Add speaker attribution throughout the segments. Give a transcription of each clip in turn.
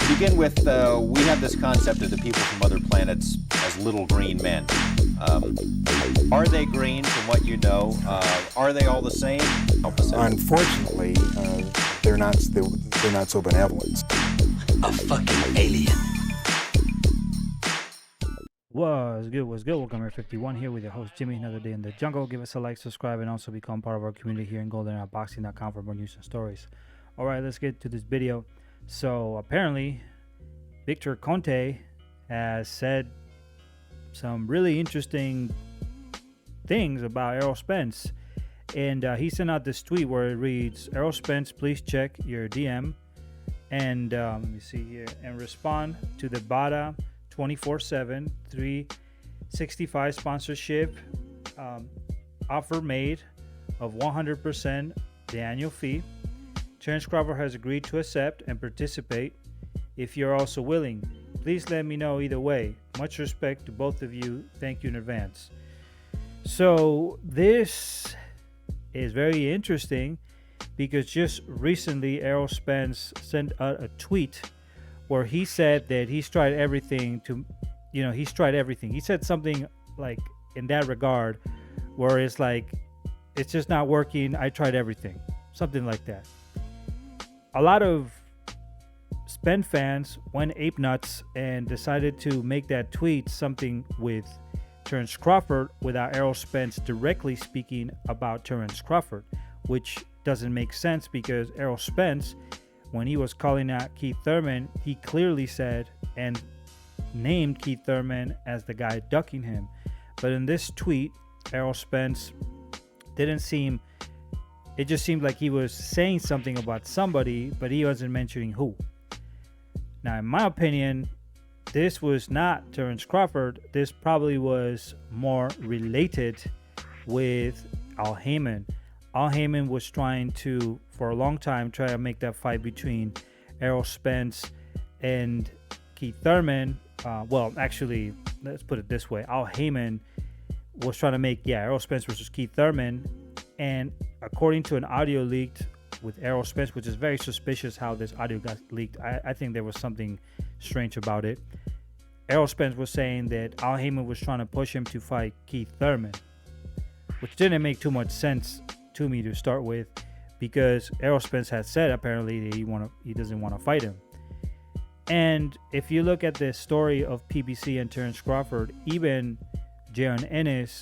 Speaker 1: Begin with, we have this concept of the people from other planets as little green men. Are they green from what you know? Are they all the same?
Speaker 2: Unfortunately, they're not so benevolent.
Speaker 3: A fucking alien.
Speaker 4: What's good? Welcome to 51 here with your host Jimmy. Another day in the jungle. Give us a like, subscribe, and also become part of our community here in goldenarboxing.com for more news and stories. All right, let's get to this video. So apparently, Victor Conte has said some really interesting things about Errol Spence, and he sent out this tweet where it reads, "Errol Spence, please check your DM and let me see here and respond to the VADA 24/7 365 sponsorship offer made of 100% the annual fee. Terence Crawford has agreed to accept and participate if you're also willing. Please let me know either way. Much respect to both of you. Thank you in advance." So this is very interesting because just recently Errol Spence sent out a tweet where he said that he's tried everything to, he's tried everything. He said something like in that regard where it's like, it's just not working. I tried everything. Something like that. A lot of Spence fans went ape nuts and decided to make that tweet something with Terence Crawford without Errol Spence directly speaking about Terence Crawford, which doesn't make sense because Errol Spence, when he was calling out Keith Thurman, he clearly said and named Keith Thurman as the guy ducking him. But in this tweet, Errol Spence it just seemed like he was saying something about somebody, but he wasn't mentioning who. Now, in my opinion, this was not Terence Crawford. This probably was more related with Al Haymon. Al Haymon was trying to, for a long time, try to make that fight between Errol Spence and Keith Thurman. Well, actually, let's put it this way. Al Haymon was trying to make, Errol Spence versus Keith Thurman. And according to an audio leaked with Errol Spence, which is very suspicious how this audio got leaked. I think there was something strange about it. Errol Spence was saying that Al Haymon was trying to push him to fight Keith Thurman, which didn't make too much sense to me to start with, because Errol Spence had said apparently that he doesn't want to fight him. And if you look at the story of PBC and Terence Crawford, even Jaron Ennis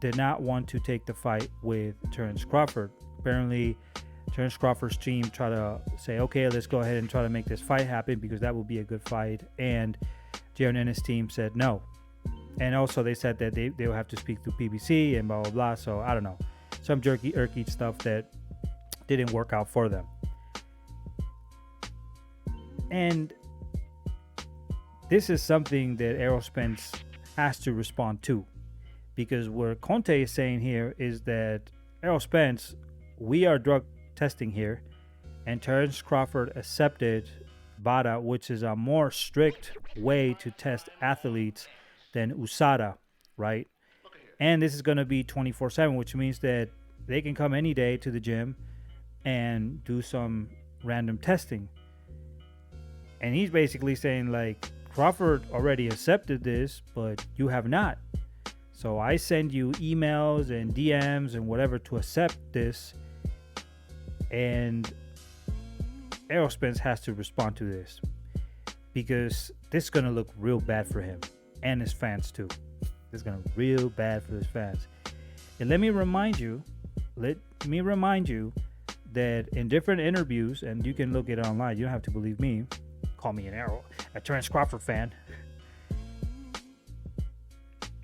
Speaker 4: did not want to take the fight with Terence Crawford. Apparently, Terence Crawford's team tried to say, okay, let's go ahead and try to make this fight happen because that would be a good fight. And Jaron Ennis' team said no. And also they said that they will have to speak through PBC and blah, blah, blah. So I don't know. Some jerky stuff that didn't work out for them. And this is something that Errol Spence has to respond to. Because what Conte is saying here is that Errol Spence, we are drug testing here, and Terence Crawford accepted VADA, which is a more strict way to test athletes than USADA, right? And this is going to be 24/7, which means that they can come any day to the gym and do some random testing. And he's basically saying, like, Crawford already accepted this, but you have not. So I send you emails and DMs and whatever to accept this. And Errol Spence has to respond to this because this is going to look real bad for him and his fans too. This is going to look real bad for his fans. And let me remind you that in different interviews, and you can look it online, you don't have to believe me, call me a Terence Crawford fan.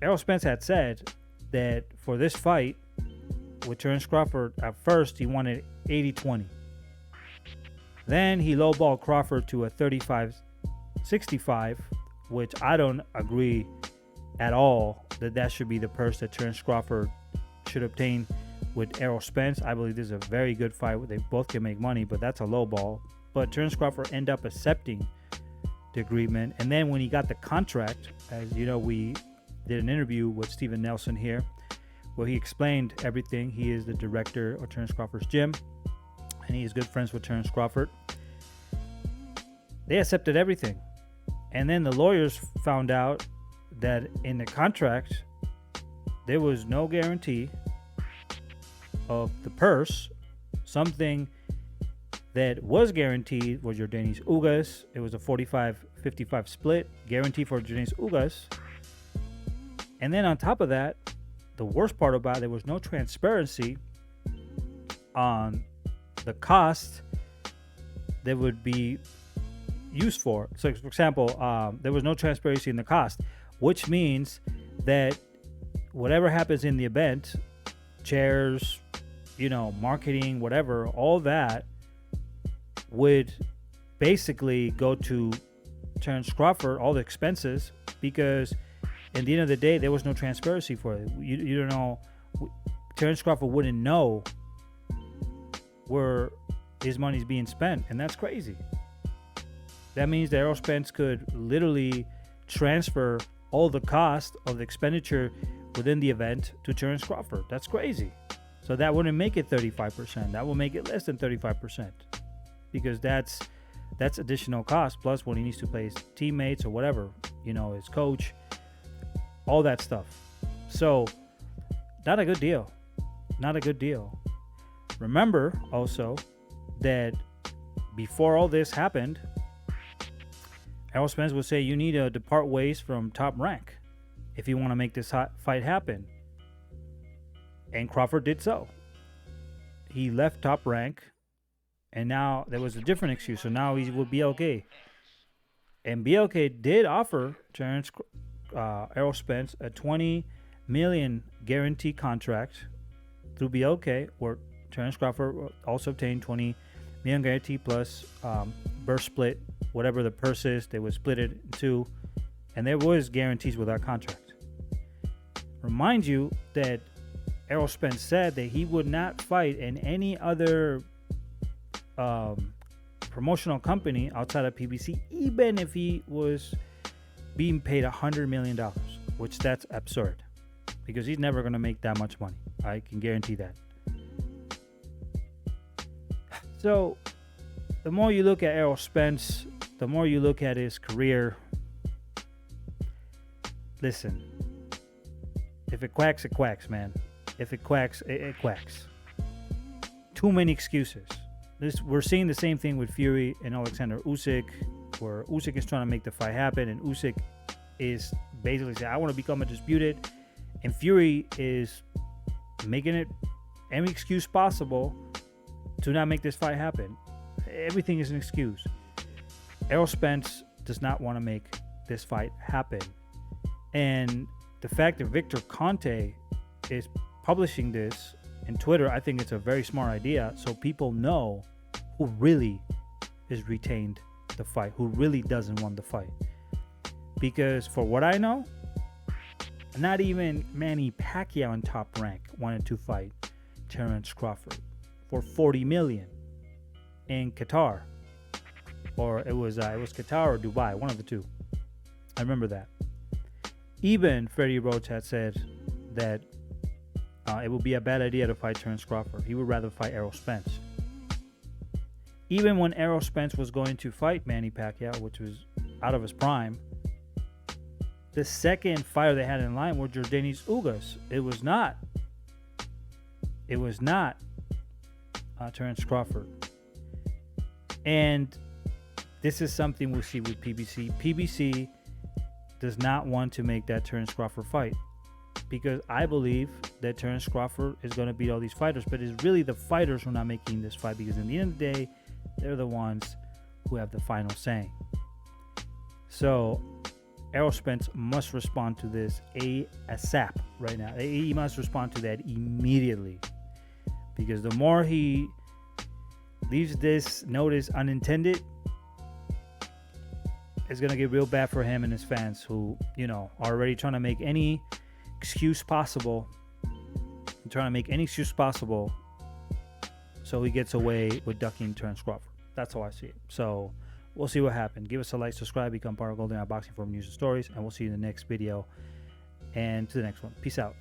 Speaker 4: Errol Spence had said that for this fight with Terence Crawford, at first he wanted 80-20. Then he lowballed Crawford to a 35-65, which I don't agree at all that should be the purse that Terence Crawford should obtain with Errol Spence. I believe this is a very good fight where they both can make money, but that's a lowball. But Terence Crawford ended up accepting the agreement. And then when he got the contract, as you know, we did an interview with Steven Nelson here where he explained everything. He is the director of Terence Crawford's gym. and he is good friends with Terence Crawford. They accepted everything. And then the lawyers found out that in the contract, there was no guarantee of the purse. Something that was guaranteed was Yordenis Ugas. It was a 45-55 split, guarantee for Yordenis Ugas. And then on top of that, the worst part about it, there was no transparency on the cost that would be used for. So, for example, there was no transparency in the cost, which means that whatever happens in the event, chairs, marketing, whatever, all that would basically go to Terence Crawford, all the expenses, because at the end of the day, there was no transparency for it. You don't know. Terence Crawford wouldn't know where his money's being spent, and that's crazy. That means that Errol Spence could literally transfer all the cost of the expenditure within the event to Terence Crawford. That's crazy. So that wouldn't make it 35%. That will make it less than 35%, because that's additional cost, plus what he needs to pay his teammates or whatever, his coach, all that stuff. So not a good deal. Not a good deal. Remember also that before all this happened, Errol Spence would say you need to depart ways from Top Rank if you want to make this fight happen. And Crawford did so. He left Top Rank, and now there was a different excuse. So now he's with BLK. And BLK did offer Errol Spence a $20 million guarantee contract through BLK, where Terence Crawford also obtained $20 million guarantee plus burst split, whatever the purse is. They would split it in two, and there was guarantees with that contract. Remind you that Errol Spence said that he would not fight in any other promotional company outside of PBC, even if he was being paid $100 million, which that's absurd, because he's never going to make that much money. I can guarantee that. So the more you look at Errol Spence, the more you look at his career, listen, if it quacks, it quacks, man. If it quacks, it quacks. Too many excuses. We're seeing the same thing with Fury and Alexander Usyk, where Usyk is trying to make the fight happen, and Usyk is basically saying, I want to become undisputed, and Fury is making it any excuse possible to not make this fight happen. Everything is an excuse. Errol Spence does not want to make this fight happen. And the fact that Victor Conte is publishing this in Twitter, I think it's a very smart idea, so people know who really is retained the fight, who really doesn't want the fight. Because for what I know, not even Manny Pacquiao in Top Rank wanted to fight Terence Crawford for $40 million in Qatar, or it was Qatar or Dubai, one of the two. I remember that. Even Freddie Roach had said that it would be a bad idea to fight Terence Crawford. He would rather fight Errol Spence. Even when Errol Spence was going to fight Manny Pacquiao, which was out of his prime, the second fighter they had in line was Yordenis Ugas. It was not Terence Crawford. And this is something we'll see with PBC. PBC does not want to make that Terence Crawford fight, because I believe that Terence Crawford is going to beat all these fighters, but it's really the fighters who are not making this fight, because in the end of the day, they're the ones who have the final say. So Errol Spence must respond to this ASAP right now. He must respond to that immediately, because the more he leaves this notice unintended, it's going to get real bad for him and his fans, who, are already trying to make any excuse possible. So he gets away with ducking Terence Crawford. That's how I see it. So we'll see what happens. Give us a like, subscribe, become part of Golden Eye Boxing for news and stories, and we'll see you in the next video and to the next one. Peace out.